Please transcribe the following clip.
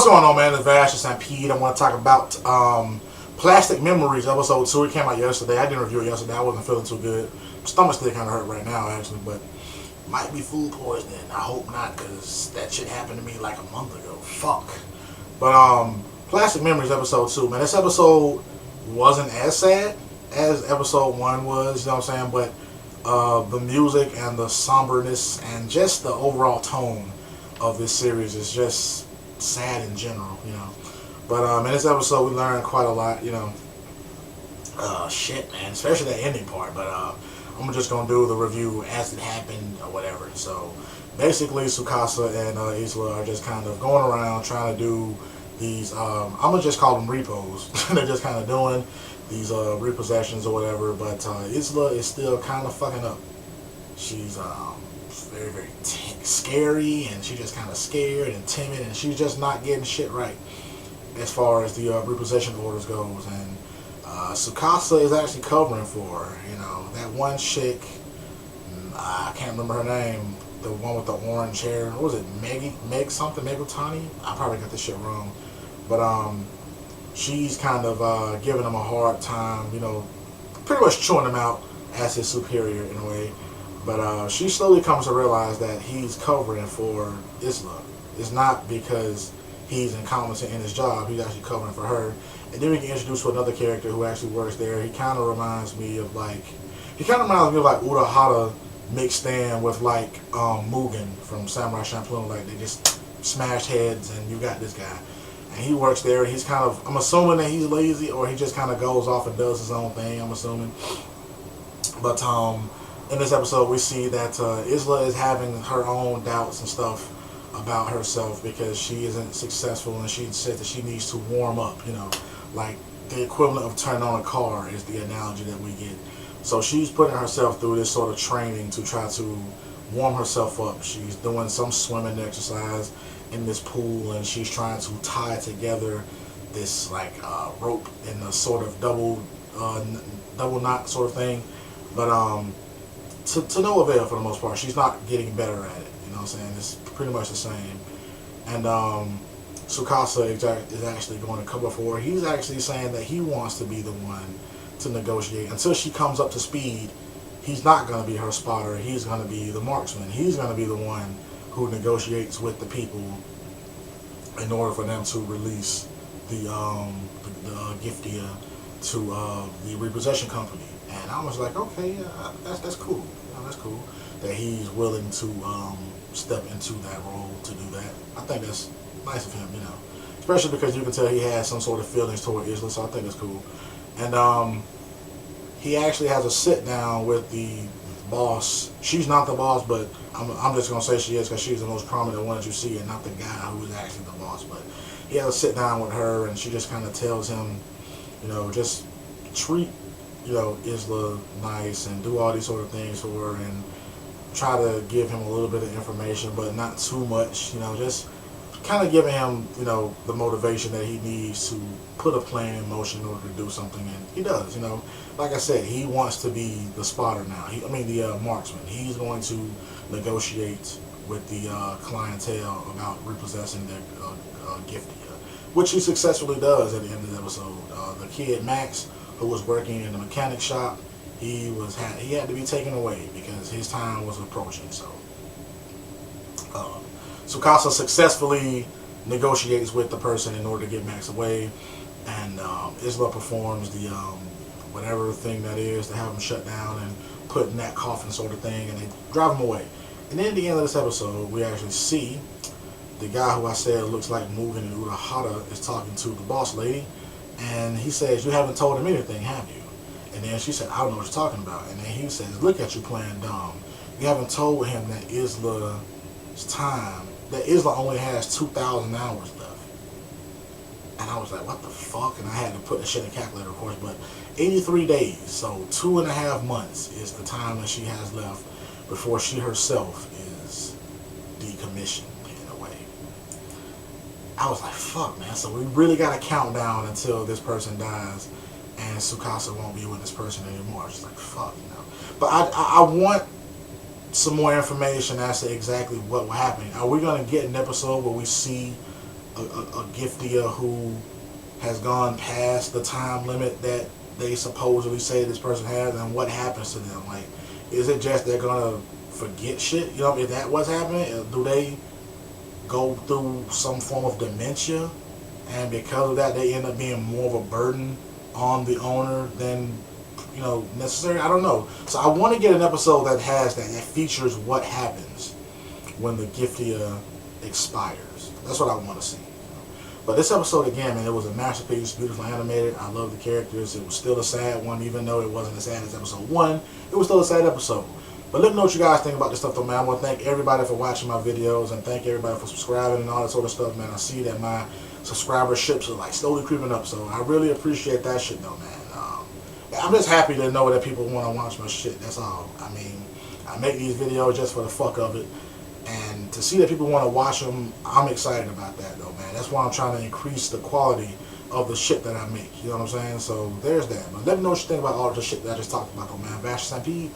going on, man? It's Vash and Pete. I want to talk about Plastic Memories, episode 2. It came out yesterday. I didn't review it yesterday. I wasn't feeling too good. My stomach still kind of hurt right now, actually, but might be food poisoning. I hope not, because that shit happened to me like a month ago. Fuck. But Plastic Memories, episode 2, man. This episode wasn't as sad as episode 1 was, you know what I'm saying? But the music and the somberness and just the overall tone of this series is just sad in general, you know. But in this episode we learned quite a lot, you know. Shit, man, especially that ending part. But I'm just gonna do the review as it happened or whatever. So basically, Tsukasa and Isla are just kind of going around trying to do these. I'm gonna just call them repos. They're just kind of doing these repossessions or whatever. But Isla is still kind of fucking up. She's very, very scary, and she's just kind of scared and timid, and she's just not getting shit right as far as the repossession orders goes. And Tsukasa is actually covering for her. You know, that one chick, I can't remember her name, the one with the orange hair. What was it, Meg something, Megutani? I probably got this shit wrong. But she's kind of giving him a hard time, you know, pretty much chewing him out as his superior in a way. But she slowly comes to realize that he's covering for Isla. It's not because he's incompetent in his job. He's actually covering for her. And then we get introduced to another character who actually works there. He kind of reminds me of like Urahara mixed in with like Mugen from Samurai Champloo. Like they just smashed heads, and you got this guy. And he works there. And he's kind of, I'm assuming that he's lazy, or he just kind of goes off and does his own thing, I'm assuming. But in this episode, we see that Isla is having her own doubts and stuff about herself because she isn't successful, and she said that she needs to warm up, you know, like the equivalent of turning on a car is the analogy that we get. So she's putting herself through this sort of training to try to warm herself up. She's doing some swimming exercise in this pool, and she's trying to tie together this like rope in a sort of double knot sort of thing. But to no avail for the most part. She's not getting better at it, you know what I'm saying? It's pretty much the same. And Tsukasa is actually going to cover for her. He's actually saying that he wants to be the one to negotiate. Until she comes up to speed, he's not going to be her spotter. He's going to be the marksman. He's going to be the one who negotiates with the people in order for them to release the Giftia to the repossession company. And I was like, okay, yeah, that's cool. You know, that's cool that he's willing to step into that role to do that. I think that's nice of him, you know, especially because you can tell he has some sort of feelings toward Isla, so I think that's cool. And he actually has a sit down with the boss. She's not the boss, but I'm just gonna say she is because she's the most prominent one that you see, and not the guy who is actually the boss. But he has a sit down with her, and she just kind of tells him, you know, just treat, you know, Isla nice and do all these sort of things for her, and try to give him a little bit of information, but not too much, you know, just kind of giving him, you know, the motivation that he needs to put a plan in motion in order to do something. And he does, you know. Like I said, he wants to be the spotter now. The marksman. He's going to negotiate with the clientele about repossessing their Giftia, which he successfully does at the end of the episode. The kid Max, who was working in the mechanic shop, he had to be taken away because his time was approaching. So Tsukasa successfully negotiates with the person in order to get Max away, and Isla performs the whatever thing that is to have him shut down and put in that coffin sort of thing, and they drive him away. And then at the end of this episode, we actually see the guy who I said looks like Mugen and Urahara is talking to the boss lady, and he says, "You haven't told him anything, have you?" And then she said, "I don't know what you're talking about." And then he says, "Look at you playing dumb. You haven't told him that Isla only has 2,000 hours left." And I was like, what the fuck? And I had to put the shit in the calculator, of course, but 83 days, so 2.5 months is the time that she has left before she herself is decommissioned in a way. I was like, fuck, man, so we really got to count down until this person dies, and Tsukasa won't be with this person anymore. I was just like, fuck, you know. But I want some more information as to exactly what will happen. Are we going to get an episode where we see a Giftia who has gone past the time limit that they supposedly say this person has, and what happens to them? Like, is it just they're gonna forget shit? You know, if that was happening, do they go through some form of dementia, and because of that they end up being more of a burden on the owner than, you know, necessary? I don't know. So I want to get an episode that has that features what happens when the Giftia expires. That's what I want to see. But this episode, again, man, it was a masterpiece, beautifully animated. I love the characters. It was still a sad one, even though it wasn't as sad as episode 1. It was still a sad episode. But let me know what you guys think about this stuff, though, man. I want to thank everybody for watching my videos, and thank everybody for subscribing and all that sort of stuff, man. I see that my subscriberships are like slowly creeping up, so I really appreciate that shit, though, man. I'm just happy to know that people want to watch my shit. That's all. I mean, I make these videos just for the fuck of it, and to see that people want to watch them, I'm excited about that, though, man. That's why I'm trying to increase the quality of the shit that I make. You know what I'm saying? So there's that. But let me know what you think about all the shit that I just talked about, though, man. Vash Stampede.